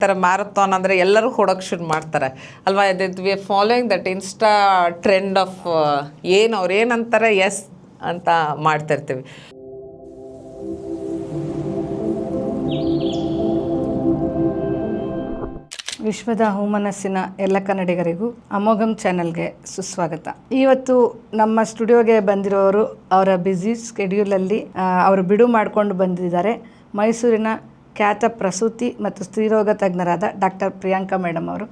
ಥರ ಮ್ಯಾರಥಾನ್ ಅಂದರೆ ಎಲ್ಲರೂ ಹೊಡೋಕ್ಕೆ ಶುರು ಮಾಡ್ತಾರೆ ಅಲ್ವಾ. We are following that insta trend of ಏನು ಅವ್ರು ಏನಂತಾರೆ ಎಸ್ ಅಂತ ಮಾಡ್ತಿರ್ತೀವಿ. ವಿಶ್ವದ ಹುಮ್ಮನಸ್ಸಿನ ಎಲ್ಲ ಕನ್ನಡಿಗರಿಗೂ ಅಮೋಘಂ ಚಾನಲ್ಗೆ ಸುಸ್ವಾಗತ. ಇವತ್ತು ನಮ್ಮ ಸ್ಟುಡಿಯೋಗೆ ಬಂದಿರೋರು ಅವರ ಬ್ಯುಸಿ ಸ್ಕೆಡ್ಯೂಲಲ್ಲಿ ಅವರು ಬಿಡು ಮಾಡಿಕೊಂಡು ಬಂದಿದ್ದಾರೆ. ಮೈಸೂರಿನ ಖ್ಯಾತ ಪ್ರಸೂತಿ ಮತ್ತು ಸ್ತ್ರೀರೋಗ ತಜ್ಞರಾದ ಡಾಕ್ಟರ್ ಪ್ರಿಯಾಂಕಾ ಮೇಡಮ್ ಅವರು.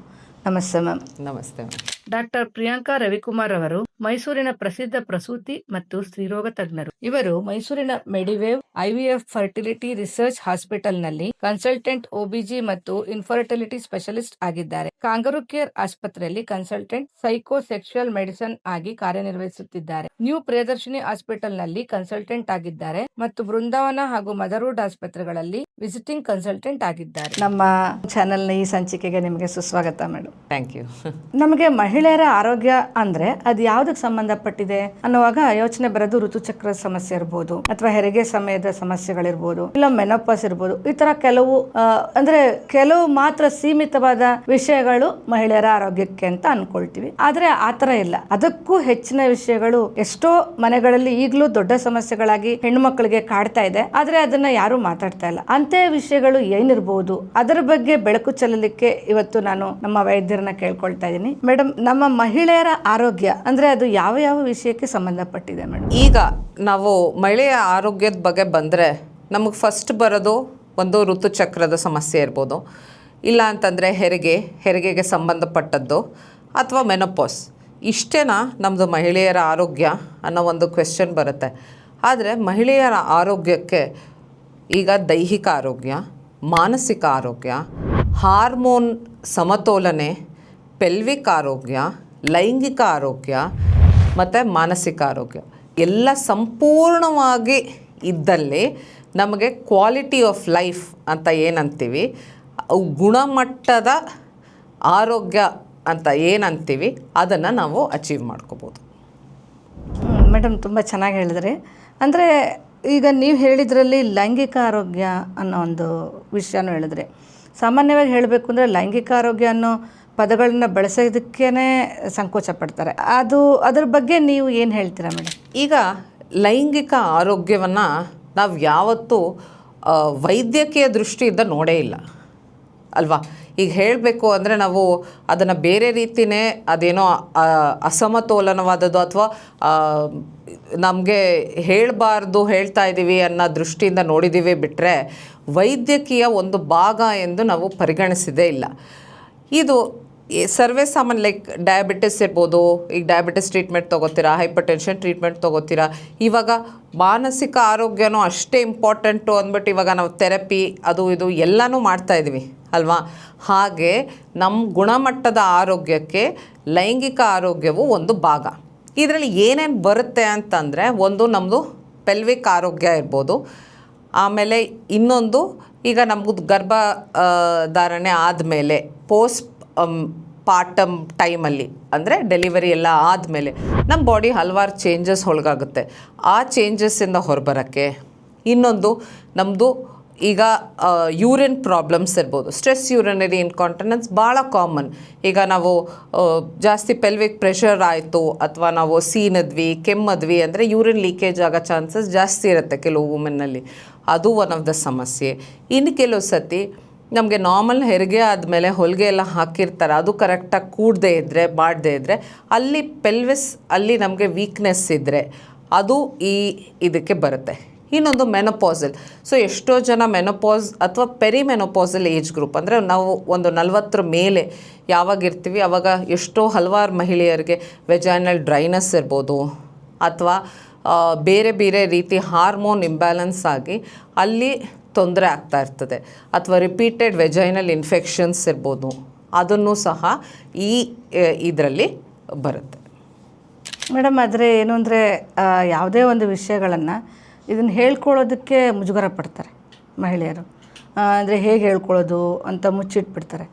ನಮಸ್ತೆ ಮ್ಯಾಮ್. ನಮಸ್ತೆ ಮ್ಯಾಮ್. ಡಾಕ್ಟರ್ ಪ್ರಿಯಾಂಕಾ ರವಿಕುಮಾರ್ ಅವರು ಮೈಸೂರಿನ ಪ್ರಸಿದ್ಧ ಪ್ರಸೂತಿ ಮತ್ತು ಸ್ತ್ರೀರೋಗ ತಜ್ಞರು. ಇವರು ಮೈಸೂರಿನ ಮೆಡಿವೇವ್ IVF ಫರ್ಟಿಲಿಟಿ ರಿಸರ್ಚ್ ಹಾಸ್ಪಿಟಲ್ ನಲ್ಲಿ ಕನ್ಸಲ್ಟೆಂಟ್ OBG ಮತ್ತು ಇನ್ಫರ್ಟಿಲಿಟಿ ಸ್ಪೆಷಲಿಸ್ಟ್ ಆಗಿದ್ದಾರೆ. ಕಾಂಗರೂ ಕೇರ್ ಆಸ್ಪತ್ರೆಯಲ್ಲಿ ಕನ್ಸಲ್ಟೆಂಟ್ ಸೈಕೋ ಸೆಕ್ಸುಯಲ್ ಮೆಡಿಸಿನ್ ಆಗಿ ಕಾರ್ಯನಿರ್ವಹಿಸುತ್ತಿದ್ದಾರೆ. ನ್ಯೂ ಪ್ರಿಯದರ್ಶಿನಿ ಹಾಸ್ಪಿಟಲ್ ನಲ್ಲಿ ಕನ್ಸಲ್ಟೆಂಟ್ ಆಗಿದ್ದಾರೆ ಮತ್ತು ಬೃಂದಾವನ ಹಾಗೂ ಮದರ್ವುಡ್ ಆಸ್ಪತ್ರೆಗಳಲ್ಲಿ ವಿಸಿಟಿಂಗ್ ಕನ್ಸಲ್ಟೆಂಟ್ ಆಗಿದ್ದಾರೆ. ನಮ್ಮ ಚಾನೆಲ್ನ ಈ ಸಂಚಿಕೆಗೆ ನಿಮಗೆ ಸುಸ್ವಾಗತ ಮೇಡಮ್. Thank you. ನಮಗೆ ಮಹಿಳೆಯರ ಆರೋಗ್ಯ ಅಂದ್ರೆ ಅದು ಯಾವುದಕ್ಕೆ ಸಂಬಂಧಪಟ್ಟಿದೆ ಅನ್ನುವಾಗ ಯೋಚನೆ ಬರೋದು ಋತುಚಕ್ರ ಸಮಸ್ಯೆ ಇರ್ಬೋದು, ಅಥವಾ ಹೆರಿಗೆ ಸಮಯದ ಸಮಸ್ಯೆಗಳಿರ್ಬೋದು, ಇಲ್ಲ ಮೆನೋಪಾಸ್ ಇರ್ಬೋದು. ಈ ತರ ಕೆಲವು ಮಾತ್ರ ಸೀಮಿತವಾದ ವಿಷಯಗಳು ಮಹಿಳೆಯರ ಆರೋಗ್ಯಕ್ಕೆ ಅಂತ ಅನ್ಕೊಳ್ತೀವಿ. ಆದ್ರೆ ಆತರ ಇಲ್ಲ, ಅದಕ್ಕೂ ಹೆಚ್ಚಿನ ವಿಷಯಗಳು ಎಷ್ಟೋ ಮನೆಗಳಲ್ಲಿ ಈಗಲೂ ದೊಡ್ಡ ಸಮಸ್ಯೆಗಳಾಗಿ ಹೆಣ್ಣು ಮಕ್ಕಳಿಗೆ ಕಾಡ್ತಾ ಇದೆ. ಆದ್ರೆ ಅದನ್ನ ಯಾರು ಮಾತಾಡ್ತಾ ಇಲ್ಲ. ಅಂತೆ ವಿಷಯಗಳು ಏನಿರ್ಬೋದು ಅದರ ಬಗ್ಗೆ ಬೆಳಕು ಚೆಲ್ಲಲಿಕ್ಕೆ ಇವತ್ತು ನಾನು ನಮ್ಮ ವೈದ್ಯರನ್ನ ಕೇಳ್ಕೊಳ್ತಾ ಇದ್ದೀನಿ. ಮೇಡಮ್, ನಮ್ಮ ಮಹಿಳೆಯರ ಆರೋಗ್ಯ ಅಂದ್ರೆ ಅದು ಯಾವ ಯಾವ ವಿಷಯಕ್ಕೆ ಸಂಬಂಧಪಟ್ಟಿದೆ ಮೇಡಮ್? ಈಗ ನಾವು ಮಹಿಳೆಯ ಆರೋಗ್ಯದ ಬಗ್ಗೆ ಬಂದರೆ ನಮಗೆ ಫಸ್ಟ್ ಬರೋದು ಒಂದು ಋತುಚಕ್ರದ ಸಮಸ್ಯೆ ಇರ್ಬೋದು, ಇಲ್ಲ ಅಂತಂದರೆ ಹೆರಿಗೆಗೆ ಸಂಬಂಧಪಟ್ಟದ್ದು, ಅಥವಾ ಮೆನೋಪಾಸ್. ಇಷ್ಟೇನಾ ನಮ್ಮದು ಮಹಿಳೆಯರ ಆರೋಗ್ಯ ಅನ್ನೋ ಒಂದು ಕ್ವೆಶ್ಚನ್ ಬರುತ್ತೆ. ಆದರೆ ಮಹಿಳೆಯರ ಆರೋಗ್ಯಕ್ಕೆ ಈಗ ದೈಹಿಕ ಆರೋಗ್ಯ, ಮಾನಸಿಕ ಆರೋಗ್ಯ, ಹಾರ್ಮೋನ್ ಸಮತೋಲನೆ, ಪೆಲ್ವಿಕ್ ಆರೋಗ್ಯ, ಲೈಂಗಿಕ ಆರೋಗ್ಯ ಮತ್ತು ಮಾನಸಿಕ ಆರೋಗ್ಯ ಎಲ್ಲ ಸಂಪೂರ್ಣವಾಗಿ ಇದ್ದಲ್ಲಿ ನಮಗೆ ಕ್ವಾಲಿಟಿ ಆಫ್ ಲೈಫ್ ಅಂತ ಏನಂತೀವಿ, ಗುಣಮಟ್ಟದ ಆರೋಗ್ಯ ಅಂತ ಏನಂತೀವಿ, ಅದನ್ನು ನಾವು ಅಚೀವ್ ಮಾಡ್ಕೋಬೋದು. ಮೇಡಮ್, ತುಂಬ ಚೆನ್ನಾಗಿ ಹೇಳಿದ್ರಿ. ಅಂದರೆ ಈಗ ನೀವು ಹೇಳಿದ್ರಲ್ಲಿ ಲೈಂಗಿಕ ಆರೋಗ್ಯ ಅನ್ನೋ ಒಂದು ವಿಷಯನೂ ಹೇಳಿದ್ರಿ. ಸಾಮಾನ್ಯವಾಗಿ ಹೇಳಬೇಕು ಅಂದರೆ ಲೈಂಗಿಕ ಆರೋಗ್ಯ ಅನ್ನೋ ಪದಗಳನ್ನ ಬಳಸೋದಕ್ಕೇ ಸಂಕೋಚ ಪಡ್ತಾರೆ. ಅದ್ರ ಬಗ್ಗೆ ನೀವು ಏನು ಹೇಳ್ತೀರಾ ಮೇಡಮ್? ಈಗ ಲೈಂಗಿಕ ಆರೋಗ್ಯವನ್ನು ನಾವು ಯಾವತ್ತೂ ವೈದ್ಯಕೀಯ ದೃಷ್ಟಿಯಿಂದ ನೋಡೇ ಇಲ್ಲ ಅಲ್ವಾ. ಈಗ ಹೇಳಬೇಕು ಅಂದರೆ ನಾವು ಅದನ್ನು ಬೇರೆ ರೀತಿಯೇ ಅದೇನೋ ಅಸಮತೋಲನವಾದದ್ದು ಅಥವಾ ನಮಗೆ ಹೇಳಬಾರ್ದು ಹೇಳ್ತಾ ಇದ್ದೀವಿ ಅನ್ನೋ ದೃಷ್ಟಿಯಿಂದ ನೋಡಿದ್ದೀವಿ ಬಿಟ್ಟರೆ ವೈದ್ಯಕೀಯ ಒಂದು ಭಾಗ ಎಂದು ನಾವು ಪರಿಗಣಿಸಿದೇ ಇಲ್ಲ. ಇದು ಸರ್ವೇ ಸಾಮಾನ್ಯ, ಲೈಕ್ ಡಯಾಬಿಟಿಸ್ ಇರ್ಬೋದು. ಈಗ ಡಯಾಬಿಟಿಸ್ ಟ್ರೀಟ್ಮೆಂಟ್ ತೊಗೋತೀರಾ, ಹೈಪರ್ ಟೆನ್ಷನ್ ಟ್ರೀಟ್ಮೆಂಟ್ ತೊಗೋತೀರಾ. ಇವಾಗ ಮಾನಸಿಕ ಆರೋಗ್ಯನೂ ಅಷ್ಟೇ ಇಂಪಾರ್ಟೆಂಟು ಅಂದ್ಬಿಟ್ಟು ಇವಾಗ ನಾವು ಥೆರಪಿ ಅದು ಇದು ಎಲ್ಲನೂ ಮಾಡ್ತಾಯಿದ್ವಿ ಅಲ್ವಾ. ಹಾಗೆ ನಮ್ಮ ಗುಣಮಟ್ಟದ ಆರೋಗ್ಯಕ್ಕೆ ಲೈಂಗಿಕ ಆರೋಗ್ಯವು ಒಂದು ಭಾಗ. ಇದರಲ್ಲಿ ಏನೇನು ಬರುತ್ತೆ ಅಂತಂದರೆ, ಒಂದು ನಮ್ಮದು ಪೆಲ್ವಿಕ್ ಆರೋಗ್ಯ ಇರ್ಬೋದು. ಆಮೇಲೆ ಇನ್ನೊಂದು, ಈಗ ನಮಗೂ ಗರ್ಭಧಾರಣೆ ಆದಮೇಲೆ ಪಾರ್ಟಮ್ ಟೈಮಲ್ಲಿ ಅಂದರೆ ಡೆಲಿವರಿ ಎಲ್ಲ ಆದಮೇಲೆ ನಮ್ಮ ಬಾಡಿ ಹಲವಾರು ಚೇಂಜಸ್ ಒಳಗಾಗುತ್ತೆ. ಆ ಚೇಂಜಸ್ಸಿಂದ ಹೊರಬರೋಕ್ಕೆ ಇನ್ನೊಂದು ನಮ್ಮದು ಈಗ ಯೂರಿನ್ ಪ್ರಾಬ್ಲಮ್ಸ್ ಇರ್ಬೋದು. ಸ್ಟ್ರೆಸ್ ಯೂರಿನರಿ ಇನ್ಕಾಂಟಿನೆನ್ಸ್ ಭಾಳ ಕಾಮನ್. ಈಗ ನಾವು ಜಾಸ್ತಿ ಪೆಲ್ವಿಕ್ ಪ್ರೆಷರ್ ಆಯಿತು ಅಥವಾ ನಾವು ಸೀನಿದ್ವಿ, ಕೆಮ್ಮದ್ವಿ ಅಂದರೆ ಯೂರಿನ್ ಲೀಕೇಜ್ ಆಗೋ ಚಾನ್ಸಸ್ ಜಾಸ್ತಿ ಇರುತ್ತೆ ಕೆಲವು ವುಮೆನ್ನಲ್ಲಿ. ಅದು ಒನ್ ಆಫ್ ದ ಸಮಸ್ಯೆ. ಇನ್ನು ಕೆಲವು ಸತಿ ನಮಗೆ ನಾರ್ಮಲ್ ಹೆರಿಗೆ ಆದಮೇಲೆ ಹೊಲಿಗೆ ಎಲ್ಲ ಹಾಕಿರ್ತಾರೆ, ಅದು ಕರೆಕ್ಟಾಗಿ ಕೂಡದೇ ಇದ್ದರೆ ಮಾಡದೇ ಇದ್ದರೆ ಅಲ್ಲಿ ಪೆಲ್ವಿಸ್ ಅಲ್ಲಿ ನಮಗೆ ವೀಕ್ನೆಸ್ ಇದ್ದರೆ ಅದು ಇದಕ್ಕೆ ಬರುತ್ತೆ. ಇನ್ನೊಂದು ಮೆನೋಪಾಸಲ್. ಸೊ ಎಷ್ಟೋ ಜನ ಮೆನೋಪಾಸ್ ಅಥವಾ ಪೆರಿಮೆನೋಪಾಸಲ್ ಏಜ್ ಗ್ರೂಪ್ ಅಂದರೆ ನಾವು ಒಂದು 40 ಮೇಲೆ ಯಾವಾಗ ಇರ್ತೀವಿ ಆವಾಗ ಎಷ್ಟೋ ಹಲವಾರು ಮಹಿಳೆಯರಿಗೆ ವೆಜೈನಲ್ ಡ್ರೈನೆಸ್ ಇರ್ಬೋದು, ಅಥವಾ ಬೇರೆ ಬೇರೆ ರೀತಿ ಹಾರ್ಮೋನ್ ಇಂಬ್ಯಾಲೆನ್ಸ್ ಆಗಿ ಅಲ್ಲಿ ತೊಂದರೆ ಆಗ್ತಾ ಇರ್ತದೆ, ಅಥವಾ ರಿಪೀಟೆಡ್ ವೆಜೈನಲ್ ಇನ್ಫೆಕ್ಷನ್ಸ್ ಇರ್ಬೋದು. ಅದನ್ನು ಸಹ ಇದರಲ್ಲಿ ಬರುತ್ತೆ ಮೇಡಮ್. ಆದರೆ ಏನು ಅಂದರೆ ಯಾವುದೇ ಒಂದು ವಿಷಯಗಳನ್ನು ಇದನ್ನು ಹೇಳ್ಕೊಳ್ಳೋದಕ್ಕೆ ಮುಜುಗರ ಪಡ್ತಾರೆ ಮಹಿಳೆಯರು. ಅಂದರೆ ಹೇಗೆ ಹೇಳ್ಕೊಳ್ಳೋದು ಅಂತ ಮುಚ್ಚಿಟ್ಬಿಡ್ತಾರೆ.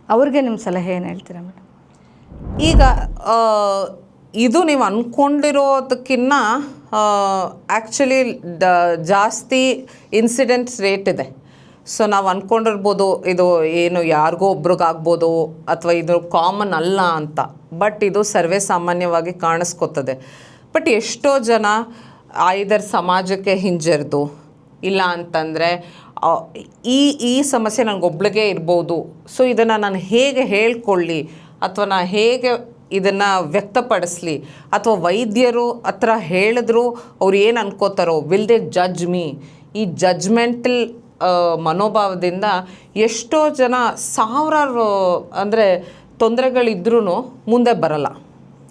ಅವ್ರಿಗೆ ನಿಮ್ಮ ಸಲಹೆ ಏನು ಹೇಳ್ತೀರಾ ಮೇಡಮ್? ಈಗ ಇದು ನೀವು ಅಂದ್ಕೊಂಡಿರೋದಕ್ಕಿಂತ ಆ್ಯಕ್ಚುಲಿ ಜಾಸ್ತಿ ಇನ್ಸಿಡೆಂಟ್ಸ್ ರೇಟ್ ಇದೆ. ಸೊ ನಾವು ಅಂದ್ಕೊಂಡಿರ್ಬೋದು ಇದು ಏನು ಯಾರಿಗೋ ಒಬ್ರಿಗಾಗ್ಬೋದು ಅಥವಾ ಇದು ಕಾಮನ್ ಅಲ್ಲ ಅಂತ, ಬಟ್ ಇದು ಸರ್ವೇ ಸಾಮಾನ್ಯವಾಗಿ ಕಾಣಿಸ್ಕೊತದೆ. ಬಟ್ ಎಷ್ಟೋ ಜನ ಐದರ್ ಸಮಾಜಕ್ಕೆ ಹಿಂಜರಿದು, ಇಲ್ಲ ಅಂತಂದರೆ ಈ ಸಮಸ್ಯೆ ನನಗೊಬ್ಳಿಗೆ ಇರ್ಬೋದು, ಸೊ ಇದನ್ನು ನಾನು ಹೇಗೆ ಹೇಳ್ಕೊಳ್ಳಿ ಅಥವಾ ನಾನು ಹೇಗೆ ಇದನ್ನು ವ್ಯಕ್ತಪಡಿಸ್ಲಿ, ಅಥವಾ ವೈದ್ಯರು ಹತ್ರ ಹೇಳಿದ್ರು ಅವ್ರು ಏನು ಅನ್ಕೋತಾರೋ, ವಿಲ್ ದೇ ಜಡ್ಜ್ ಮೀ, ಈ ಜಡ್ಜ್ಮೆಂಟಲ್ ಮನೋಭಾವದಿಂದ ಎಷ್ಟೋ ಜನ ಸಾವಿರಾರು ಅಂದರೆ ತೊಂದರೆಗಳಿದ್ರೂ ಮುಂದೆ ಬರಲ್ಲ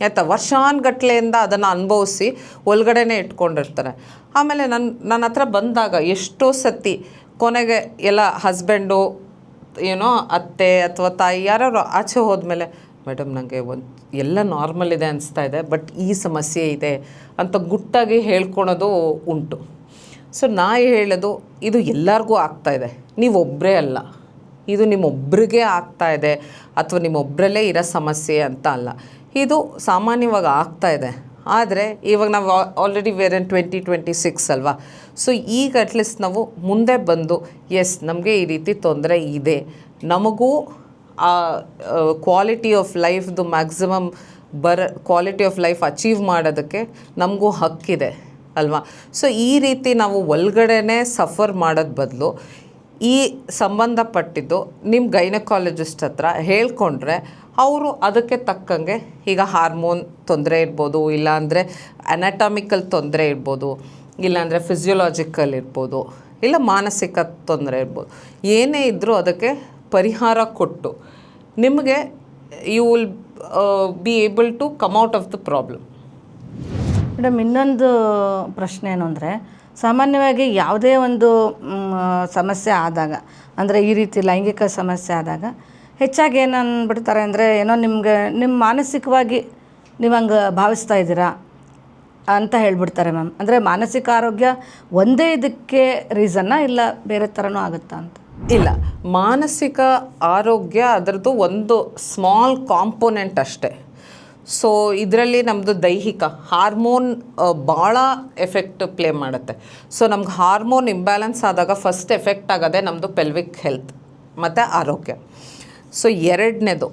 ಆಯಿತಾ. ವರ್ಷಾನುಗಟ್ಲೆಯಿಂದ ಅದನ್ನು ಅನುಭವಿಸಿ ಒಳಗಡೆನೇ ಇಟ್ಕೊಂಡಿರ್ತಾರೆ. ಆಮೇಲೆ ನನ್ನ ಹತ್ರ ಬಂದಾಗ ಎಷ್ಟೋ ಸತಿ ಕೊನೆಗೆ ಎಲ್ಲ ಹಸ್ಬೆಂಡು ಏನೋ ಅತ್ತೆ ಅಥವಾ ತಾಯಿ ಯಾರು ಆಚೆ ಹೋದ್ಮೇಲೆ, ಮೇಡಮ್ ನನಗೆ ಎಲ್ಲ ನಾರ್ಮಲ್ ಇದೆ ಅನಿಸ್ತಾ ಇದೆ, ಬಟ್ ಈ ಸಮಸ್ಯೆ ಇದೆ ಅಂತ ಗುಟ್ಟಾಗಿ ಹೇಳ್ಕೊಳೋದು ಉಂಟು. ಸೊ ನಾ ಹೇಳೋದು, ಇದು ಎಲ್ಲರಿಗೂ ಆಗ್ತಾಯಿದೆ, ನೀವೊಬ್ಬರೇ ಅಲ್ಲ, ಇದು ನಿಮ್ಮೊಬ್ಬರಿಗೆ ಆಗ್ತಾಯಿದೆ ಅಥವಾ ನಿಮ್ಮೊಬ್ಬರಲ್ಲೇ ಇರೋ ಸಮಸ್ಯೆ ಅಂತ ಅಲ್ಲ, ಇದು ಸಾಮಾನ್ಯವಾಗಿ ಆಗ್ತಾಯಿದೆ. ಆದರೆ ಇವಾಗ ನಾವು ಆಲ್ರೆಡಿ ವೇರ್ ಇನ್ 2026 ಅಲ್ವಾ. ಸೊ ಈಗ ಅಟ್ಲೀಸ್ಟ್ ನಾವು ಮುಂದೆ ಬಂದು ಎಸ್ ನಮಗೆ ಈ ರೀತಿ ತೊಂದರೆ ಇದೆ, ನಮಗೂ ಆ ಕ್ವಾಲಿಟಿ ಆಫ್ ಲೈಫ್ದು maximum quality of life achieve ಮಾಡೋದಕ್ಕೆ ನಮಗೂ ಹಕ್ಕಿದೆ ಅಲ್ವಾ. ಸೊ ಈ ರೀತಿ ನಾವು ಒಳಗಡೆನೇ ಸಫರ್ ಮಾಡೋದು ಬದಲು ಈ ಸಂಬಂಧಪಟ್ಟಿದ್ದು ನಿಮ್ಮ ಗೈನಕಾಲಜಿಸ್ಟ್ ಹತ್ರ ಹೇಳ್ಕೊಂಡ್ರೆ ಅವರು ಅದಕ್ಕೆ ತಕ್ಕಂಗೆ, ಈಗ ಹಾರ್ಮೋನ್ ತೊಂದರೆ ಇರ್ಬೋದು, ಇಲ್ಲಾಂದರೆ ಅನಾಟಮಿಕಲ್ ತೊಂದರೆ ಇರ್ಬೋದು, ಇಲ್ಲಾಂದರೆ ಫಿಸಿಯೋಲಾಜಿಕಲ್ ಇರ್ಬೋದು, ಇಲ್ಲ ಮಾನಸಿಕ ತೊಂದರೆ ಇರ್ಬೋದು, ಏನೇ ಇದ್ದರೂ ಅದಕ್ಕೆ ಪರಿಹಾರ ಕೊಟ್ಟು ನಿಮಗೆ you will be able to come out of the problem. Madam, ಇನ್ನೊಂದು ಪ್ರಶ್ನೆ ಏನು ಅಂದರೆ, ಸಾಮಾನ್ಯವಾಗಿ ಯಾವುದೇ ಒಂದು ಸಮಸ್ಯೆ ಆದಾಗ, ಅಂದರೆ ಈ ರೀತಿ ಲೈಂಗಿಕ ಸಮಸ್ಯೆ ಆದಾಗ ಹೆಚ್ಚಾಗಿ ಏನು ಅಂದ್ಬಿಡ್ತಾರೆ ಅಂದರೆ, ಏನೋ ನಿಮ್ಮ ಮಾನಸಿಕವಾಗಿ ನೀವು ಹಂಗೆ ಭಾವಿಸ್ತಾ ಇದ್ದೀರಾ ಅಂತ ಹೇಳ್ಬಿಡ್ತಾರೆ ಮ್ಯಾಮ್. ಅಂದರೆ ಮಾನಸಿಕ ಆರೋಗ್ಯ ಒಂದೇ ಇದಕ್ಕೆ ರೀಸನ್ನ, ಇಲ್ಲ ಬೇರೆ ಥರನೂ ಆಗುತ್ತಾ ಅಂತ? ಇಲ್ಲ, ಮಾನಸಿಕ ಆರೋಗ್ಯ ಅದರದ್ದು ಒಂದು ಸ್ಮಾಲ್ ಕಾಂಪೋನೆಂಟ್ ಅಷ್ಟೇ. ಸೊ ಇದರಲ್ಲಿ ನಮ್ಮದು ದೈಹಿಕ ಹಾರ್ಮೋನ್ ಭಾಳ ಎಫೆಕ್ಟ್ ಪ್ಲೇ ಮಾಡುತ್ತೆ. ಸೊ ನಮ್ಗೆ ಹಾರ್ಮೋನ್ ಇಂಬ್ಯಾಲೆನ್ಸ್ ಆದಾಗ ಫಸ್ಟ್ ಎಫೆಕ್ಟ್ ಆಗೋದೇ ನಮ್ಮದು ಪೆಲ್ವಿಕ್ ಹೆಲ್ತ್ ಮತ್ತು ಆರೋಗ್ಯ. ಸೊ ಎರಡನೇದು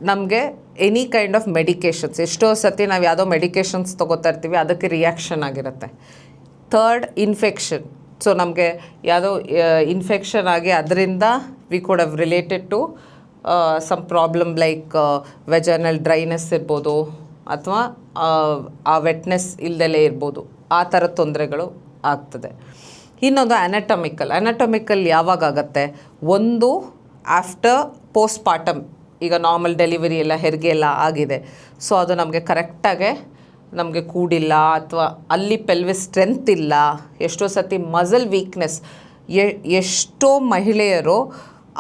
ನಮಗೆ ಎನಿ ಕೈಂಡ್ ಆಫ್ ಮೆಡಿಕೇಷನ್ಸ್, ಎಷ್ಟೋ ಸತಿ ನಾವು ಯಾವುದೋ ಮೆಡಿಕೇಷನ್ಸ್ ತೊಗೋತಾ ಇರ್ತೀವಿ, ಅದಕ್ಕೆ ರಿಯಾಕ್ಷನ್ ಆಗಿರುತ್ತೆ. Third, infection. ಸೊ ನಮಗೆ ಯಾವುದೋ ಇನ್ಫೆಕ್ಷನ್ ಆಗಿ ಅದರಿಂದ we could have related to some problem like vaginal dryness ಇರ್ಬೋದು, ಅಥವಾ ಆ ವೆಟ್ನೆಸ್ ಇಲ್ದಲೇ ಇರ್ಬೋದು, ಆ ಥರ ತೊಂದರೆಗಳು ಆಗ್ತದೆ. ಇನ್ನೊಂದು ಅನಾಟಮಿಕಲ್ ಯಾವಾಗ ಆಗುತ್ತೆ? ಒಂದು ಆಫ್ಟರ್ ಪೋಸ್ಟ್ಪಾರ್ಟಮ್, ಈಗ ನಾರ್ಮಲ್ ಡೆಲಿವರಿ ಎಲ್ಲ ಹೆರಿಗೆ ಎಲ್ಲ ಆಗಿದೆ, ಸೊ ಅದು ನಮಗೆ ಕರೆಕ್ಟಾಗೆ ನಮಗೆ ಕೂಡಿಲ್ಲ, ಅಥವಾ ಅಲ್ಲಿ ಪೆಲ್ವಿಸ್ ಸ್ಟ್ರೆಂತ್ ಇಲ್ಲ, ಎಷ್ಟೋ ಸತಿ ಮಸಲ್ ವೀಕ್ನೆಸ್. ಎಷ್ಟೋ ಮಹಿಳೆಯರು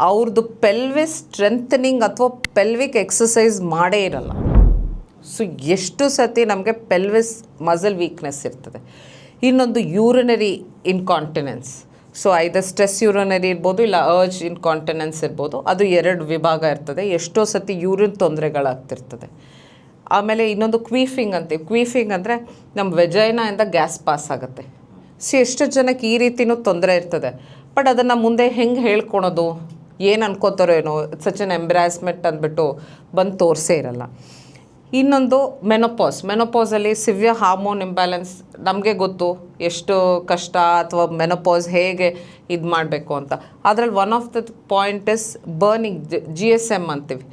ಅವ್ರದ್ದು ಪೆಲ್ವಿಸ್ ಸ್ಟ್ರೆಂಥನಿಂಗ್ ಅಥವಾ ಪೆಲ್ವಿಕ್ ಎಕ್ಸಸೈಸ್ ಮಾಡೇ ಇರಲ್ಲ. ಸೊ ಎಷ್ಟು ಸತಿ ನಮಗೆ ಪೆಲ್ವಿಸ್ ಮಸಲ್ ವೀಕ್ನೆಸ್ ಇರ್ತದೆ. ಇನ್ನೊಂದು urinary incontinence. So either stress urinary ಇರ್ಬೋದು, ಇಲ್ಲ ಅರ್ಜ್ ಇನ್ಕಾಂಟಿನೆನ್ಸ್ ಇರ್ಬೋದು, ಅದು ಎರಡು ವಿಭಾಗ ಇರ್ತದೆ. ಎಷ್ಟೋ ಸತಿ ಯೂರಿನ್ ತೊಂದರೆಗಳಾಗ್ತಿರ್ತದೆ. ಆಮೇಲೆ ಇನ್ನೊಂದು ಕ್ವೀಫಿಂಗ್ ಅಂತೀವಿ. ಕ್ವೀಫಿಂಗ್ ಅಂದರೆ ನಮ್ಮ ವೆಜೈನಾಯಿಂದ ಗ್ಯಾಸ್ ಪಾಸ್ ಆಗುತ್ತೆ. ಸೊ ಎಷ್ಟು ಜನಕ್ಕೆ ಈ ರೀತಿಯೂ ತೊಂದರೆ ಇರ್ತದೆ, ಬಟ್ ಅದನ್ನು ಮುಂದೆ ಹೆಂಗೆ ಹೇಳ್ಕೊಳೋದು, ಏನು ಅನ್ಕೋತಾರೋ ಏನೋ, ಸಚ್ ಎನ್ ಎಂಬ್ರಾಸ್ಮೆಂಟ್ ಅಂದ್ಬಿಟ್ಟು ಬಂದು ತೋರಿಸೇ ಇರಲ್ಲ. ಇನ್ನೊಂದು ಮೆನೋಪಾಸಲ್ಲಿ ಸಿವಿಯರ್ ಹಾರ್ಮೋನ್ ಇಂಬ್ಯಾಲೆನ್ಸ್. ನಮಗೆ ಗೊತ್ತು ಎಷ್ಟು ಕಷ್ಟ, ಅಥವಾ ಮೆನೋಪಾಸ್ ಹೇಗೆ ಇದು ಮಾಡಬೇಕು ಅಂತ. ಅದರಲ್ಲಿ one of the point is burning, GSM ಅಂತೀವಿ,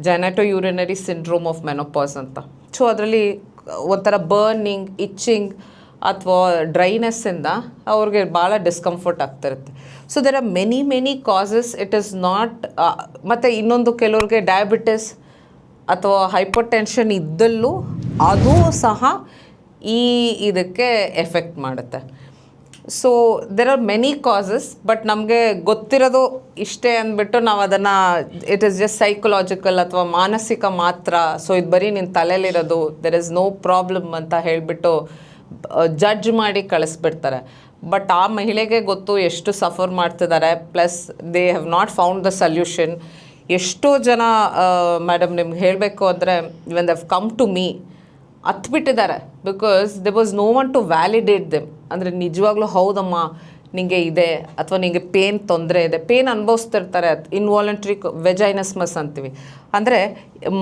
ಜೆನೆಟೋ ಯೂರಿನರಿ ಸಿಂಡ್ರೋಮ್ ಆಫ್ ಮೆನೋಪಾಸ್ ಅಂತ. ಸೊ ಅದರಲ್ಲಿ ಒಂಥರ ಬರ್ನಿಂಗ್, ಇಚ್ಚಿಂಗ್ ಅಥವಾ ಡ್ರೈನೆಸ್ಸಿಂದ ಅವ್ರಿಗೆ ಭಾಳ ಡಿಸ್ಕಂಫರ್ಟ್ ಆಗ್ತಿರುತ್ತೆ. So there are many causes. It is not. ಮತ್ತು ಇನ್ನೊಂದು ಕೆಲವ್ರಿಗೆ ಡಯಾಬಿಟಿಸ್ ಅಥವಾ ಹೈಪರ್ ಟೆನ್ಷನ್ ಇದ್ದಲ್ಲೂ ಅದೂ ಸಹ ಇದಕ್ಕೆ ಎಫೆಕ್ಟ್ ಮಾಡುತ್ತೆ. So there are many causes, but ನಮಗೆ ಗೊತ್ತಿರೋದು ಇಷ್ಟೇ ಅಂದ್ಬಿಟ್ಟು ನಾವು ಅದನ್ನು ಇಟ್ ಈಸ್ ಜಸ್ಟ್ ಸೈಕಲಾಜಿಕಲ್ ಅಥವಾ ಮಾನಸಿಕ ಮಾತ್ರ, ಸೊ ಇದು ಬರೀ ನಿನ್ನ ತಲೆಯಲ್ಲಿರೋದು, ದೆರ್ ಇಸ್ ನೋ ಪ್ರಾಬ್ಲಮ್ ಅಂತ ಹೇಳಿಬಿಟ್ಟು ಜಡ್ಜ್ ಮಾಡಿ ಕಳಿಸ್ಬಿಡ್ತಾರೆ. ಬಟ್ ಆ ಮಹಿಳೆಗೆ ಗೊತ್ತು ಎಷ್ಟು ಸಫರ್ ಮಾಡ್ತಿದ್ದಾರೆ, plus they have not found the solution. ಎಷ್ಟೋ ಜನ ಮೇಡಮ್ ನಿಮ್ಗೆ ಹೇಳಬೇಕು ಅಂದರೆ, when they have come to me, ಹತ್ಬಿಟ್ಟಿದ್ದಾರೆ, because there was no one to validate them. ಅಂದರೆ ನಿಜವಾಗ್ಲೂ ಹೌದಮ್ಮ ನಿಮಗೆ ಇದೆ ಅಥವಾ ನಿಮಗೆ ಪೇನ್ ತೊಂದರೆ ಇದೆ, ಪೇನ್ ಅನುಭವಿಸ್ತಿರ್ತಾರೆ. ಇನ್ವಾಲಂಟ್ರಿ ವೆಜೈನಸ್ಮಸ್ ಅಂತೀವಿ. ಅಂದರೆ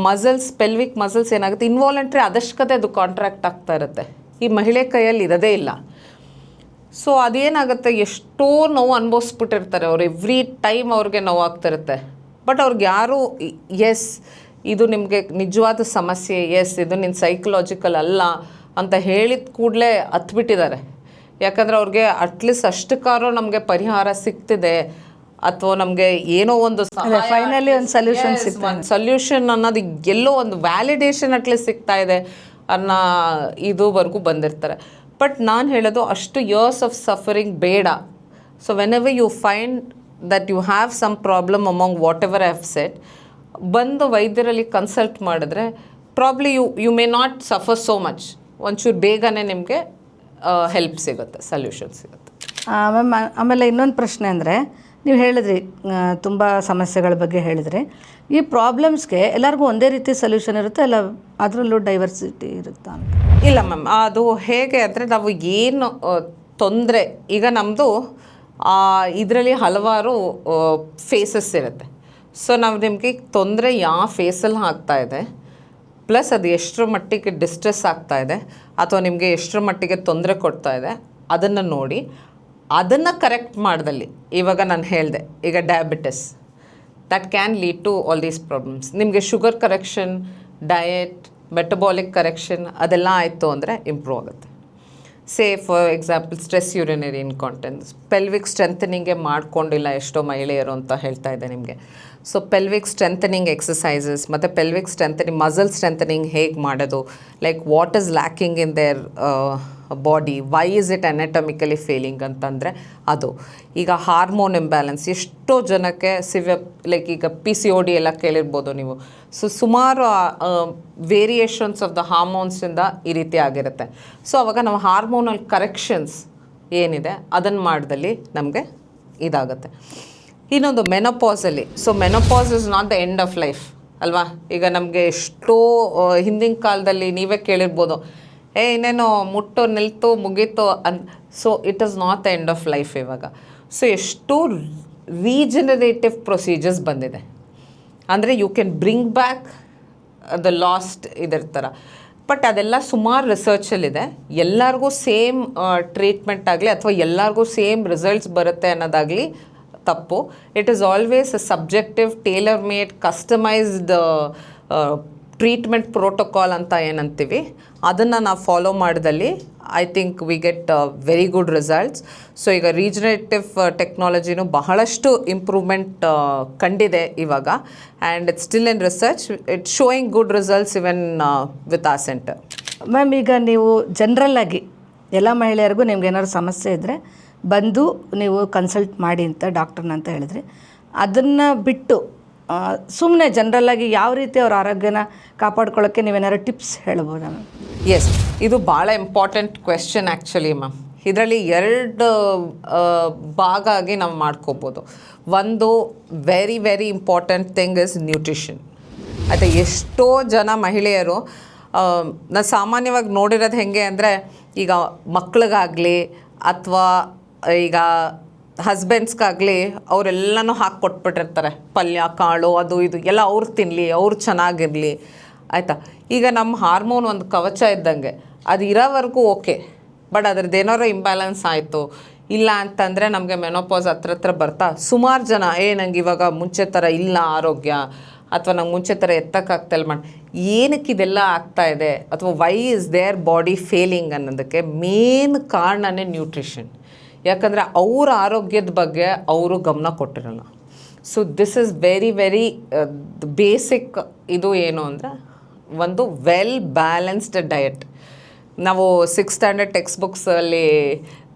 ಮಸಲ್ಸ್, ಪೆಲ್ವಿಕ್ ಮಸಲ್ಸ್ ಏನಾಗುತ್ತೆ, ಇನ್ವಾಲಂಟ್ರಿ ಅದಷ್ಟೇ ಅದು ಕಾಂಟ್ರಾಕ್ಟ್ ಆಗ್ತಾ ಇರುತ್ತೆ. ಈ ಮಹಿಳೆ ಕೈಯಲ್ಲಿ ಇರೋದೇ ಇಲ್ಲ. ಸೊ ಅದೇನಾಗುತ್ತೆ, ಎಷ್ಟೋ ನೋವು ಅನುಭವಿಸ್ಬಿಟ್ಟಿರ್ತಾರೆ ಅವ್ರು. ಎವ್ರಿ ಟೈಮ್ ಅವ್ರಿಗೆ ನೋವಾಗ್ತಿರುತ್ತೆ. ಬಟ್ ಅವ್ರಿಗೆ ಯಾರೂ ಎಸ್ ಇದು ನಿಮಗೆ ನಿಜವಾದ ಸಮಸ್ಯೆ, ಎಸ್ ಇದು ನಿನ್ನ ಸೈಕಲಾಜಿಕಲ್ ಅಲ್ಲ ಅಂತ ಹೇಳಿದ ಕೂಡಲೇ ಹತ್ಬಿಟ್ಟಿದ್ದಾರೆ. ಯಾಕಂದರೆ ಅವ್ರಿಗೆ ಅಟ್ಲೀಸ್ಟ್ ಅಷ್ಟಕ್ಕಾದ್ರೂ ನಮಗೆ ಪರಿಹಾರ ಸಿಗ್ತಿದೆ ಅಥವಾ ನಮಗೆ ಏನೋ ಒಂದು ಫೈನಲಿ ಒಂದು ಸೊಲ್ಯೂಷನ್ ಅನ್ನೋದು ಎಲ್ಲೋ ಒಂದು ವ್ಯಾಲಿಡೇಷನ್ ಅಟ್ಲೀಸ್ಟ್ ಸಿಗ್ತಾ ಇದೆ ಅನ್ನೋ ಇದುವರೆಗೂ ಬಂದಿರ್ತಾರೆ. ಬಟ್ ನಾನು ಹೇಳೋದು ಅಷ್ಟು ಇಯರ್ಸ್ ಆಫ್ ಸಫರಿಂಗ್ ಬೇಡ. So whenever you find that you have some problem among whatever I have said, ಬಂದು ವೈದ್ಯರಲ್ಲಿ ಕನ್ಸಲ್ಟ್ ಮಾಡಿದ್ರೆ probably you may not suffer so much. ಒಂಚೂರು ಬೇಗನೆ ನಿಮಗೆ ಹೆಲ್ಪ್ ಸಿಗುತ್ತೆ, ಸೊಲ್ಯೂಷನ್ ಸಿಗುತ್ತೆ. ಮ್ಯಾಮ್, ಆಮೇಲೆ ಇನ್ನೊಂದು ಪ್ರಶ್ನೆ ಅಂದರೆ, ನೀವು ಹೇಳಿದ್ರಿ ತುಂಬ ಸಮಸ್ಯೆಗಳ ಬಗ್ಗೆ ಹೇಳಿದ್ರಿ. ಈ ಪ್ರಾಬ್ಲಮ್ಸ್ಗೆ ಎಲ್ಲರಿಗೂ ಒಂದೇ ರೀತಿ ಸೊಲ್ಯೂಷನ್ ಇರುತ್ತೆ, ಅಲ್ಲ ಅದರಲ್ಲೂ ಡೈವರ್ಸಿಟಿ ಇರುತ್ತಾ ಅಂತ? ಇಲ್ಲ ಮ್ಯಾಮ್, ಅದು ಹೇಗೆ ಅಂದರೆ ನಾವು ಏನು ತೊಂದರೆ, ಈಗ ನಮ್ಮದು ಇದರಲ್ಲಿ ಹಲವಾರು ಫೇಸಸ್ ಇರುತ್ತೆ. ಸೊ ನಾವು ನಿಮಗೆ ತೊಂದರೆ ಯಾವ ಫೇಸಲ್ಲಿ ಆಗ್ತಾಯಿದೆ, ಪ್ಲಸ್ ಅದು ಎಷ್ಟರ ಮಟ್ಟಿಗೆ ಡಿಸ್ಟ್ರೆಸ್ ಆಗ್ತಾಯಿದೆ ಅಥವಾ ನಿಮಗೆ ಎಷ್ಟರ ಮಟ್ಟಿಗೆ ತೊಂದರೆ ಕೊಡ್ತಾಯಿದೆ ಅದನ್ನು ನೋಡಿ ಅದನ್ನು ಕರೆಕ್ಟ್ ಮಾಡ್ದಲ್ಲಿ. ಇವಾಗ ನಾನು ಹೇಳಿದೆ, ಈಗ diabetes that can lead to all these problems. ನಿಮಗೆ sugar correction, diet, metabolic correction ಅದೆಲ್ಲ ಆಯಿತು ಅಂದರೆ ಇಂಪ್ರೂವ್ ಆಗುತ್ತೆ. Say for example stress urinary incontinence, pelvic ಸ್ಟ್ರೆಂಥನಿಂಗೇ ಮಾಡ್ಕೊಂಡಿಲ್ಲ ಎಷ್ಟೋ ಮಹಿಳೆಯರು ಅಂತ ಹೇಳ್ತಾ ಇದೆ ನಿಮಗೆ. ಸೊ ಪೆಲ್ವಿಕ್ ಸ್ಟ್ರೆಂಥನಿಂಗ್ ಎಕ್ಸಸೈಸಸ್ ಮತ್ತು ಪೆಲ್ವಿಕ್ ಸ್ಟ್ರೆಂಥನಿಂಗ್, ಮಸಲ್ ಸ್ಟ್ರೆಂಥನಿಂಗ್ ಹೇಗೆ ಮಾಡೋದು, like what is lacking in their body, why is it anatomically failing ಅಂತಂದರೆ ಅದು. ಈಗ ಹಾರ್ಮೋನ್ ಇಂಬ್ಯಾಲೆನ್ಸ್ ಎಷ್ಟೋ ಜನಕ್ಕೆ ಲೈಕ್ ಈಗ PCOD ಎಲ್ಲ ಕೇಳಿರ್ಬೋದು ನೀವು. ಸೊ ಸುಮಾರು ವೇರಿಯೇಷನ್ಸ್ ಆಫ್ ದ ಹಾರ್ಮೋನ್ಸಿಂದ ಈ ರೀತಿ ಆಗಿರುತ್ತೆ. ಸೊ ಅವಾಗ ನಾವು ಹಾರ್ಮೋನಲ್ ಕರೆಕ್ಷನ್ಸ್ ಏನಿದೆ ಅದನ್ನು ಮಾಡ್ದಲ್ಲಿ ನಮಗೆ ಇದಾಗುತ್ತೆ. ಇನ್ನೊಂದು ಮೆನೋಪಾಸಲ್ಲಿ, so menopause is not the end of life ಅಲ್ವಾ. ಈಗ ನಮಗೆ ಎಷ್ಟೋ ಹಿಂದಿನ ಕಾಲದಲ್ಲಿ ನೀವೇ ಕೇಳಿರ್ಬೋದು, ಇನ್ನೇನು ಮುಟ್ಟು ನಿಲ್ತು ಮುಗೀತು so it is not the end of life ಇವಾಗ. ಸೊ ಎಷ್ಟೋ ರೀಜನರೇಟಿವ್ ಪ್ರೊಸೀಜರ್ಸ್ ಬಂದಿದೆ. ಅಂದರೆ you can bring back the lost ಇದರ ಥರ. ಬಟ್ ಅದೆಲ್ಲ ಸುಮಾರು ರಿಸರ್ಚಲ್ಲಿದೆ. ಎಲ್ಲರಿಗೂ ಸೇಮ್ ಟ್ರೀಟ್ಮೆಂಟ್ ಆಗಲಿ ಅಥವಾ ಎಲ್ಲರಿಗೂ ಸೇಮ್ ರಿಸಲ್ಟ್ಸ್ ಬರುತ್ತೆ ಅನ್ನೋದಾಗಲಿ ತಪ್ಪು. It is always a subjective, tailor made, customised treatment protocol ಅಂತ ಏನಂತೀವಿ, ಅದನ್ನು ನಾವು ಫಾಲೋ ಮಾಡಿದಲ್ಲಿ I think we get very good results. So ಈಗ ರೀಜನರೇಟಿವ್ ಟೆಕ್ನಾಲಜಿನೂ ಬಹಳಷ್ಟು ಇಂಪ್ರೂವ್ಮೆಂಟ್ ಕಂಡಿದೆ ಇವಾಗ. And it's still in research, it's showing good results even with our centre. Ma'am, ಈಗ ನೀವು ಜನರಲ್ಲಾಗಿ ಎಲ್ಲ ಮಹಿಳೆಯರಿಗೂ ನಿಮ್ಗೆ ಏನಾದ್ರು ಸಮಸ್ಯೆ ಇದ್ದರೆ ಬಂದು ನೀವು ಕನ್ಸಲ್ಟ್ ಮಾಡಿ ಅಂತ ಡಾಕ್ಟ್ರನ್ನ ಅಂತ ಹೇಳಿದ್ರಿ. ಅದನ್ನು ಬಿಟ್ಟು ಸುಮ್ಮನೆ ಜನರಲ್ಲಾಗಿ ಯಾವ ರೀತಿ ಅವ್ರ ಆರೋಗ್ಯನ ಕಾಪಾಡ್ಕೊಳ್ಳೋಕ್ಕೆ ನೀವೇನಾದ್ರು ಟಿಪ್ಸ್ ಹೇಳ್ಬೋದಾ ಮ್ಯಾಮ್? ಎಸ್, ಇದು ಭಾಳ ಇಂಪಾರ್ಟೆಂಟ್ ಕ್ವೆಶ್ಚನ್ ಆ್ಯಕ್ಚುಲಿ ಮ್ಯಾಮ್. ಇದರಲ್ಲಿ ಎರಡು ಭಾಗ ಆಗಿ ನಾವು ಮಾಡ್ಕೋಬೋದು. ಒಂದು very very important thing is nutrition. ಆಯಿತಾ, ಎಷ್ಟೋ ಜನ ಮಹಿಳೆಯರು ನಾನು ಸಾಮಾನ್ಯವಾಗಿ ನೋಡಿರೋದು ಹೇಗೆ ಅಂದರೆ, ಈಗ ಮಕ್ಳಿಗಾಗಲಿ ಅಥವಾ ಈಗ ಹಸ್ಬೆಂಡ್ಸ್ಗಾಗಲಿ ಅವರೆಲ್ಲನೂ ಹಾಕಿ ಕೊಟ್ಬಿಟ್ಟಿರ್ತಾರೆ, ಪಲ್ಯ ಕಾಳು ಅದು ಇದು ಎಲ್ಲ ಅವ್ರು ತಿನ್ನಲಿ, ಅವ್ರು ಚೆನ್ನಾಗಿರಲಿ. ಆಯಿತಾ, ಈಗ ನಮ್ಮ ಹಾರ್ಮೋನ್ ಒಂದು ಕವಚ ಇದ್ದಂಗೆ, ಅದು ಇರೋವರೆಗೂ ಓಕೆ. ಬಟ್ ಅದ್ರದ್ದು ಏನಾರು ಇಂಬ್ಯಾಲೆನ್ಸ್ ಆಯಿತು ಇಲ್ಲ ಅಂತಂದರೆ ನಮಗೆ ಮೆನೋಪಾಸ್ ಹತ್ರ ಬರ್ತಾ ಸುಮಾರು ಜನ ನಂಗೆ ಇವಾಗ ಮುಂಚೆ ಥರ ಇಲ್ಲ ಆರೋಗ್ಯ, ಅಥವಾ ನಂಗೆ ಮುಂಚೆ ಥರ ಎತ್ತಕ್ಕಾಗ್ತಾಯಿಲ್ಲ ಏನಕ್ಕೆ ಇದೆಲ್ಲ ಆಗ್ತಾಯಿದೆ ಅಥವಾ why is their body failing ಅನ್ನೋದಕ್ಕೆ ಮೇನ್ ಕಾರಣನೇ ನ್ಯೂಟ್ರಿಷನ್. ಯಾಕಂದರೆ ಅವ್ರ ಆರೋಗ್ಯದ ಬಗ್ಗೆ ಅವರು ಗಮನ ಕೊಟ್ಟಿರಲ್ಲ. So this is very very basic. ಇದು ಏನು ಅಂದರೆ ಒಂದು ವೆಲ್ ಬ್ಯಾಲೆನ್ಸ್ಡ್ ಡಯಟ್. ನಾವು 6th ಸ್ಟ್ಯಾಂಡರ್ಡ್ ಟೆಕ್ಸ್ಟ್ ಬುಕ್ಸಲ್ಲಿ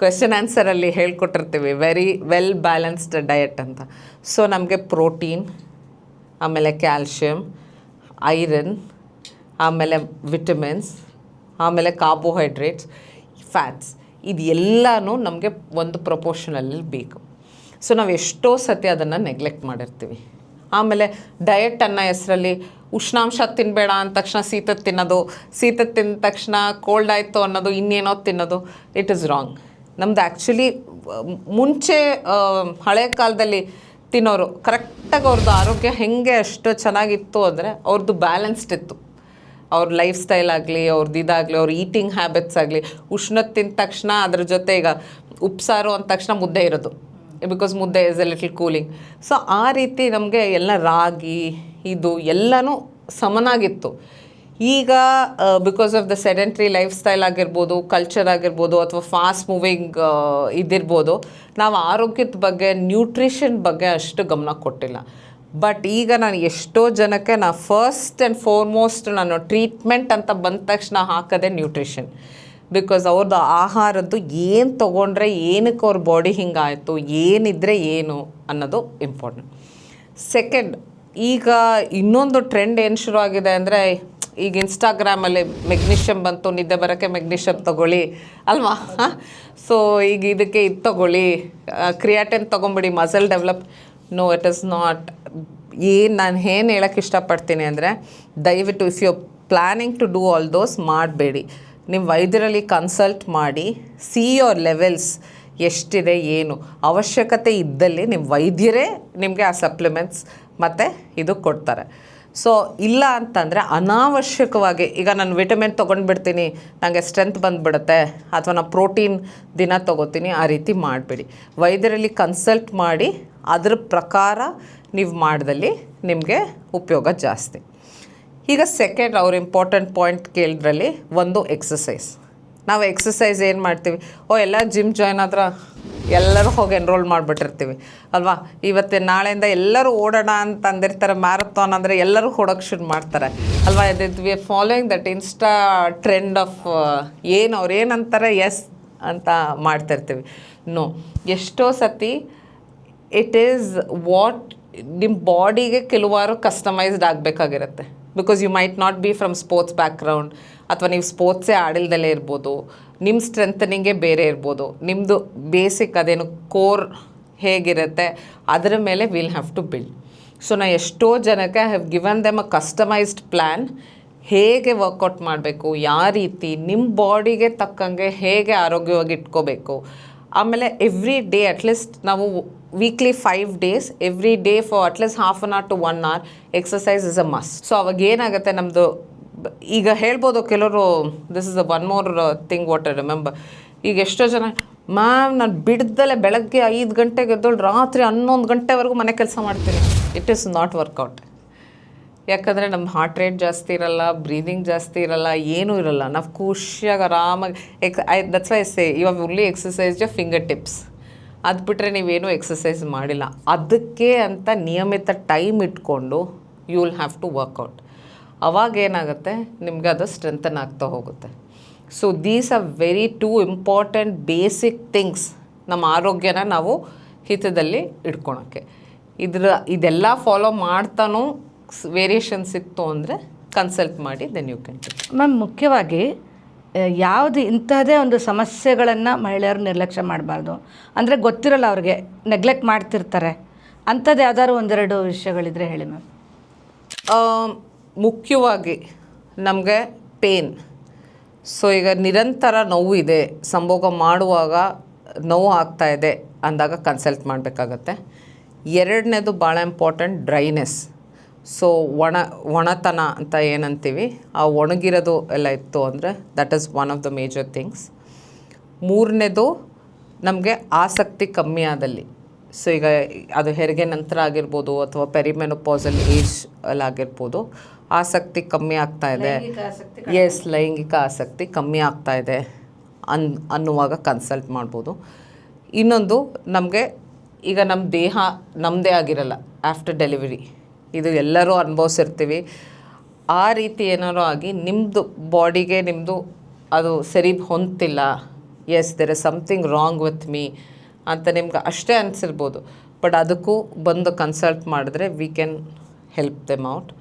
ಕ್ವೆಶನ್ ಆನ್ಸರಲ್ಲಿ ಹೇಳ್ಕೊಟ್ಟಿರ್ತೀವಿ ವೆರಿ ವೆಲ್ ಬ್ಯಾಲೆನ್ಸ್ಡ್ ಡಯಟ್ ಅಂತ. ಸೊ ನಮಗೆ ಪ್ರೋಟೀನ್, ಆಮೇಲೆ ಕ್ಯಾಲ್ಶಿಯಮ್, ಐರನ್, ಆಮೇಲೆ ವಿಟಮಿನ್ಸ್, ಆಮೇಲೆ ಕಾರ್ಬೋಹೈಡ್ರೇಟ್ಸ್, ಫ್ಯಾಟ್ಸ್, ಇದು ಎಲ್ಲನೂ ನಮಗೆ ಒಂದು ಪ್ರಪೋರ್ಷನಲ್ಲಿ ಬೇಕು. ಸೊ ನಾವು ಎಷ್ಟೋ ಸತಿ ಅದನ್ನು ನೆಗ್ಲೆಕ್ಟ್ ಮಾಡಿರ್ತೀವಿ. ಆಮೇಲೆ ಡಯಟ್ ಅನ್ನೋ ಹೆಸರಲ್ಲಿ ಉಷ್ಣಾಂಶ ತಿನ್ನಬೇಡ ಅಂದ ತಕ್ಷಣ ಶೀತದ ತಿನ್ನೋದು, ಶೀತದ ತಿಂದ ತಕ್ಷಣ ಕೋಲ್ಡ್ ಆಯಿತು ಅನ್ನೋದು, ಇನ್ನೇನೋ ತಿನ್ನೋದು, ಇಟ್ ಈಸ್ ರಾಂಗ್. ನಮ್ದು ಆ್ಯಕ್ಚುಲಿ ಮುಂಚೆ ಹಳೆ ಕಾಲದಲ್ಲಿ ತಿನ್ನೋರು ಕರೆಕ್ಟಾಗಿ ಅವ್ರದ್ದು ಆರೋಗ್ಯ ಹೇಗೆ ಅಷ್ಟು ಚೆನ್ನಾಗಿತ್ತು ಅಂದರೆ ಅವ್ರದ್ದು ಬ್ಯಾಲೆನ್ಸ್ಡ್ ಇತ್ತು. ಅವ್ರ ಲೈಫ್ ಸ್ಟೈಲ್ ಆಗಲಿ, ಅವ್ರದ್ದು ಇದಾಗಲಿ, ಅವ್ರ ಈಟಿಂಗ್ ಹ್ಯಾಬಿಟ್ಸ್ ಆಗಲಿ, ಉಷ್ಣದ ತಿಂದ ತಕ್ಷಣ ಅದ್ರ ಜೊತೆ ಈಗ ಉಪ್ಸಾರು ಅಂದ ತಕ್ಷಣ ಮುದ್ದೆ ಇರೋದು, ಬಿಕಾಸ್ ಮುದ್ದೆ is A little cooling. So ಆ ರೀತಿ ನಮಗೆ ಎಲ್ಲ ರಾಗಿ ಇದು ಎಲ್ಲನೂ ಸಮನಾಗಿತ್ತು. ಈಗ because of the sedentary life style ಆಗಿರ್ಬೋದು, ಕಲ್ಚರ್ ಆಗಿರ್ಬೋದು, ಅಥವಾ ಫಾಸ್ಟ್ ಮೂವಿಂಗ್ ಇದಿರ್ಬೋದು, ನಾವು ಆರೋಗ್ಯದ ಬಗ್ಗೆ, ನ್ಯೂಟ್ರಿಷನ್ ಬಗ್ಗೆ ಅಷ್ಟು ಗಮನ ಕೊಟ್ಟಿಲ್ಲ. ಬಟ್ ಈಗ ನಾನು ಎಷ್ಟೋ ಜನಕ್ಕೆ ಫಸ್ಟ್ ಆ್ಯಂಡ್ ಫಾರ್ಮೋಸ್ಟ್ ನಾನು ಟ್ರೀಟ್ಮೆಂಟ್ ಅಂತ ಬಂದ ತಕ್ಷಣ ಹಾಕೋದೆ ನ್ಯೂಟ್ರಿಷನ್. ಬಿಕಾಸ್ ಅವ್ರದ್ದು ಆಹಾರದ್ದು ಏನು ತೊಗೊಂಡ್ರೆ ಏನಕ್ಕೆ ಅವ್ರ ಬಾಡಿ ಹಿಂಗಾಯಿತು, ಏನಿದ್ರೆ ಏನು ಅನ್ನೋದು ಇಂಪಾರ್ಟೆಂಟ್. ಸೆಕೆಂಡ್, ಈಗ ಇನ್ನೊಂದು ಟ್ರೆಂಡ್ ಏನು ಶುರು ಆಗಿದೆ ಅಂದರೆ, ಈಗ ಇನ್ಸ್ಟಾಗ್ರಾಮಲ್ಲಿ ಮೆಗ್ನೀಷಿಯಮ್ ಬಂತು, ನಿದ್ದೆ ಬರೋಕ್ಕೆ ಮೆಗ್ನೀಷಿಯಮ್ ತೊಗೊಳ್ಳಿ ಅಲ್ವಾ. ಸೊ ಈಗ ಇದಕ್ಕೆ ಇದು ತೊಗೊಳ್ಳಿ, ಕ್ರಿಯಾಟಿನ್ ತೊಗೊಂಬಿಡಿ, muscle develop. No, it is not. ನಾನು ಏನು ಹೇಳೋಕ್ಕೆ ಇಷ್ಟಪಡ್ತೀನಿ ಅಂದರೆ, ದಯವಿಟ್ಟು if you planning to do all those ಮಾಡಬೇಡಿ. ನಿಮ್ಮ ವೈದ್ಯರಲ್ಲಿ ಕನ್ಸಲ್ಟ್ ಮಾಡಿ, ಸಿ ಯೋರ್ ಲೆವೆಲ್ಸ್ ಎಷ್ಟಿದೆ, ಏನು ಅವಶ್ಯಕತೆ ಇದ್ದಲ್ಲಿ ನಿಮ್ಮ ವೈದ್ಯರೇ ನಿಮಗೆ ಆ ಸಪ್ಲಿಮೆಂಟ್ಸ್ ಮತ್ತು ಇದು ಕೊಡ್ತಾರೆ. ಸೊ ಇಲ್ಲ ಅಂತಂದರೆ ಅನಾವಶ್ಯಕವಾಗಿ ಈಗ ನಾನು ವಿಟಮಿನ್ ತೊಗೊಂಡ್ಬಿಡ್ತೀನಿ, ನನಗೆ ಸ್ಟ್ರೆಂತ್ ಬಂದುಬಿಡುತ್ತೆ, ಅಥವಾ ನಾನು ಪ್ರೋಟೀನ್ ದಿನ ತೊಗೋತೀನಿ, ಆ ರೀತಿ ಮಾಡಬೇಡಿ. ವೈದ್ಯರಲ್ಲಿ ಕನ್ಸಲ್ಟ್ ಮಾಡಿ ಅದ್ರ ಪ್ರಕಾರ ನೀವು ಮಾಡಿದಲ್ಲಿ ನಿಮಗೆ ಉಪಯೋಗ ಜಾಸ್ತಿ. ಈಗ ಸೆಕೆಂಡ್ ಅವ್ರು ಇಂಪಾರ್ಟೆಂಟ್ ಪಾಯಿಂಟ್ ಕೇಳಿದ್ರಲ್ಲಿ ಒಂದು ಎಕ್ಸಸೈಸ್. ನಾವು ಎಕ್ಸಸೈಸ್ ಏನು ಮಾಡ್ತೀವಿ, ಎಲ್ಲ ಜಿಮ್ ಜಾಯ್ನ್ ಆದ್ರೆ ಎಲ್ಲರೂ ಹೋಗಿ ಎನ್ರೋಲ್ ಮಾಡಿಬಿಟ್ಟಿರ್ತೀವಿ ಅಲ್ವಾ. ಇವತ್ತು ನಾಳೆಯಿಂದ ಎಲ್ಲರೂ ಓಡೋಣ ಅಂತ ಅಂದಿರ್ತಾರೆ. ಮ್ಯಾರಥಾನ್ ಅಂದರೆ ಎಲ್ಲರೂ ಓಡೋಕ್ಕೆ ಶುರು ಮಾಡ್ತಾರೆ ಅಲ್ವಾ. ಇದು we are following that insta trend of ಏನು ಅವ್ರು ಏನಂತಾರೆ ಎಸ್ ಅಂತ ಮಾಡ್ತಿರ್ತೀವಿ. ನೋ, ಎಷ್ಟೋ ಸತಿ ಇಟ್ ಈಸ್ ವಾಟ್ ನಿಮ್ಮ ಬಾಡಿಗೆ ಕೆಲವಾರು ಕಸ್ಟಮೈಸ್ಡ್ ಆಗಬೇಕಾಗಿರುತ್ತೆ. Because you might not be from sports background, ಅಥವಾ ನೀವು ಸ್ಪೋರ್ಟ್ಸೇ ಆಡಿಲ್ದಲೇ ಇರ್ಬೋದು, ನಿಮ್ಮ ಸ್ಟ್ರೆಂಥನಿಂಗೇ ಬೇರೆ ಇರ್ಬೋದು, ನಿಮ್ಮದು ಬೇಸಿಕ್ ಅದೇನು ಕೋರ್ ಹೇಗಿರುತ್ತೆ ಅದರ ಮೇಲೆ will have to build. So ನಾನು ಎಷ್ಟೋ ಜನಕ್ಕೆ I have given them a customised plan, ಹೇಗೆ ವರ್ಕೌಟ್ ಮಾಡಬೇಕು, ಯಾವ ರೀತಿ ನಿಮ್ಮ ಬಾಡಿಗೆ ತಕ್ಕಂಗೆ ಹೇಗೆ ಆರೋಗ್ಯವಾಗಿ ಇಟ್ಕೋಬೇಕು. ಆಮೇಲೆ ಎವ್ರಿ ಡೇ ಅಟ್ಲೀಸ್ಟ್ ನಾವು weekly 5 days, every day for at least ½ an hour to 1 hour exercise is a must. So ಅವಾಗ ಏನಾಗುತ್ತೆ ನಮ್ಮದು, ಈಗ ಹೇಳ್ಬೋದು ಕೆಲವರು, this is a one more thing what I remember. ಈಗ ಎಷ್ಟೋ ಜನ, ಮ್ಯಾಮ್ ನಾನು ಬಿಡ್ದಲೆ ಬೆಳಗ್ಗೆ 5 ಗಂಟೆಗೆ ಎದ್ದೋಳು ರಾತ್ರಿ 11 ಗಂಟೆವರೆಗೂ ಮನೆ ಕೆಲಸ ಮಾಡ್ತೀನಿ. It is not workout. ಯಾಕಂದರೆ ನಮ್ಮ ಹಾರ್ಟ್ ರೇಟ್ ಜಾಸ್ತಿ ಇರಲ್ಲ, ಬ್ರೀದಿಂಗ್ ಜಾಸ್ತಿ ಇರಲ್ಲ, ಏನೂ ಇರಲ್ಲ. ನಾವು ಖುಷಿಯಾಗಿ ಆರಾಮಾಗಿ that's why say you have only exercise your fingertips. ಅದು ಬಿಟ್ಟರೆ ನೀವೇನು ಎಕ್ಸಸೈಸ್ ಮಾಡಿಲ್ಲ. ಅದಕ್ಕೆ ಅಂತ ನಿಯಮಿತ ಟೈಮ್ ಇಟ್ಕೊಂಡು you will have to work out. ಅವಾಗ ಏನಾಗುತ್ತೆ, ನಿಮಗೆ ಅದು ಸ್ಟ್ರೆಂಥನ್ ಆಗ್ತಾ ಹೋಗುತ್ತೆ. So these are very two important basic things ನಮ್ಮ ಆರೋಗ್ಯನ ನಾವು ಹಿತದಲ್ಲಿ ಇಟ್ಕೊಳಕ್ಕೆ. ಇದೆಲ್ಲ ಫಾಲೋ ಮಾಡ್ತಾನೂ ವೇರಿಯೇಷನ್ಸ್ ಇತ್ತು ಅಂದರೆ ಕನ್ಸಲ್ಟ್ ಮಾಡಿ, ದೆನ್ ಯು ಕ್ಯಾನ್. ಮ್ಯಾಮ್, ಮುಖ್ಯವಾಗಿ ಯಾವುದು ಇಂತಹದೇ ಒಂದು ಸಮಸ್ಯೆಗಳನ್ನು ಮಹಿಳೆಯರು ನಿರ್ಲಕ್ಷ್ಯ ಮಾಡಬಾರ್ದು ಅಂದರೆ, ಗೊತ್ತಿರಲ್ಲ ಅವ್ರಿಗೆ, ನೆಗ್ಲೆಕ್ಟ್ ಮಾಡ್ತಿರ್ತಾರೆ, ಅಂಥದ್ದು ಯಾವ್ದಾದ್ರು 1-2 ವಿಷಯಗಳಿದ್ರೆ ಹೇಳಿ ಮ್ಯಾಮ್. ಮುಖ್ಯವಾಗಿ ನಮಗೆ ಪೇನ್. ಸೊ ಈಗ ನಿರಂತರ ನೋವು ಇದೆ, ಸಂಭೋಗ ಮಾಡುವಾಗ ನೋವು ಆಗ್ತಾಯಿದೆ ಅಂದಾಗ ಕನ್ಸಲ್ಟ್ ಮಾಡಬೇಕಾಗತ್ತೆ. ಎರಡನೇದು ಭಾಳ ಇಂಪಾರ್ಟೆಂಟ್, ಡ್ರೈನೆಸ್. ಸೊ ಒಣತನ ಅಂತ ಏನಂತೀವಿ, ಆ ಒಣಗಿರೋದು ಎಲ್ಲ ಇತ್ತು ಅಂದರೆ that is one of the major things. ಮೂರನೇದು ನಮಗೆ ಆಸಕ್ತಿ ಕಮ್ಮಿ ಆದಲ್ಲಿ. ಸೊ ಈಗ ಅದು ಹೆರಿಗೆ ನಂತರ ಆಗಿರ್ಬೋದು, ಅಥವಾ ಪೆರಿಮೆನೋಪಾಸಲ್ ಏಜ್ ಅಲ್ಲಿ ಆಗಿರ್ಬೋದು, ಆಸಕ್ತಿ ಕಮ್ಮಿ ಆಗ್ತಾಯಿದೆ. ಎಸ್, ಲೈಂಗಿಕ ಆಸಕ್ತಿ ಕಮ್ಮಿ ಆಗ್ತಾಯಿದೆ ಅನ್ನುವಾಗ ಕನ್ಸಲ್ಟ್ ಮಾಡ್ಬೋದು. ಇನ್ನೊಂದು, ನಮಗೆ ಈಗ ನಮ್ಮ ದೇಹ ನಮ್ಮದೇ ಆಗಿರಲ್ಲ ಆಫ್ಟರ್ ಡೆಲಿವರಿ, ಇದು ಎಲ್ಲರೂ ಅನುಭವಿಸಿರ್ತೀವಿ. ಆ ರೀತಿ ಏನಾರು ಆಗಿ ನಿಮ್ಮದು ಬಾಡಿಗೆ ನಿಮ್ಮದು ಅದು ಸರಿ ಹೊಂದಿಲ್ಲ, is there is something wrong with me ಅಂತ ನಿಮ್ಗೆ ಅಷ್ಟೇ ಅನಿಸಿರ್ಬೋದು. ಬಟ್ ಅದಕ್ಕೂ ಬಂದು ಕನ್ಸಲ್ಟ್ ಮಾಡಿದ್ರೆ we can help them out.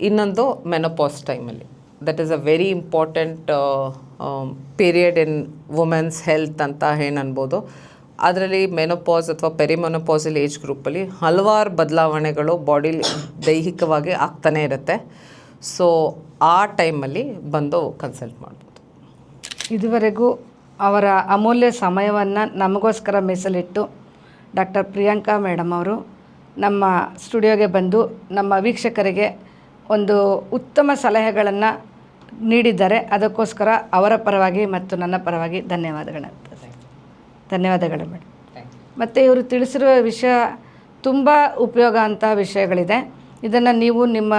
ಇನ್ನೊಂದು ಮೆನೋಪಾಸ್ ಟೈಮಲ್ಲಿ, that is a very important period in women's health ಅಂತ ಏನು ಅನ್ಬೋದು. ಅದರಲ್ಲಿ ಮೆನೋಪಾಸ್ ಅಥವಾ ಪೆರಿಮೆನೋಪಾಸಲ್ ಏಜ್ ಗ್ರೂಪಲ್ಲಿ ಹಲವಾರು ಬದಲಾವಣೆಗಳು ಬಾಡಿಲಿ ದೈಹಿಕವಾಗಿ ಆಗ್ತಾನೇ ಇರುತ್ತೆ. ಸೊ ಆ ಟೈಮಲ್ಲಿ ಬಂದು ಕನ್ಸಲ್ಟ್ ಮಾಡ್ಬೋದು. ಇದುವರೆಗೂ ಅವರ ಅಮೂಲ್ಯ ಸಮಯವನ್ನು ನಮಗೋಸ್ಕರ ಮೀಸಲಿಟ್ಟು ಡಾಕ್ಟರ್ ಪ್ರಿಯಾಂಕಾ ಮೇಡಮ್ ಅವರು ನಮ್ಮ ಸ್ಟುಡಿಯೋಗೆ ಬಂದು ನಮ್ಮ ವೀಕ್ಷಕರಿಗೆ ಒಂದು ಉತ್ತಮ ಸಲಹೆಗಳನ್ನು ನೀಡಿದ್ದಾರೆ. ಅದಕ್ಕೋಸ್ಕರ ಅವರ ಪರವಾಗಿ ಮತ್ತು ನನ್ನ ಪರವಾಗಿ ಧನ್ಯವಾದಗಳು ಮೇಡಮ್. ಮತ್ತು ಇವರು ತಿಳಿಸಿರುವ ವಿಷಯ ತುಂಬ ಉಪಯೋಗ ಅಂತ ವಿಷಯಗಳಿದೆ. ಇದನ್ನು ನೀವು ನಿಮ್ಮ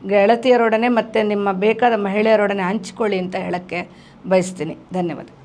ಗೆಳತಿಯರೊಡನೆ ಮತ್ತು ನಿಮ್ಮ ಬೇಕಾದ ಮಹಿಳೆಯರೊಡನೆ ಹಂಚಿಕೊಳ್ಳಿ ಅಂತ ಹೇಳೋಕ್ಕೆ ಬಯಸ್ತೀನಿ. ಧನ್ಯವಾದ.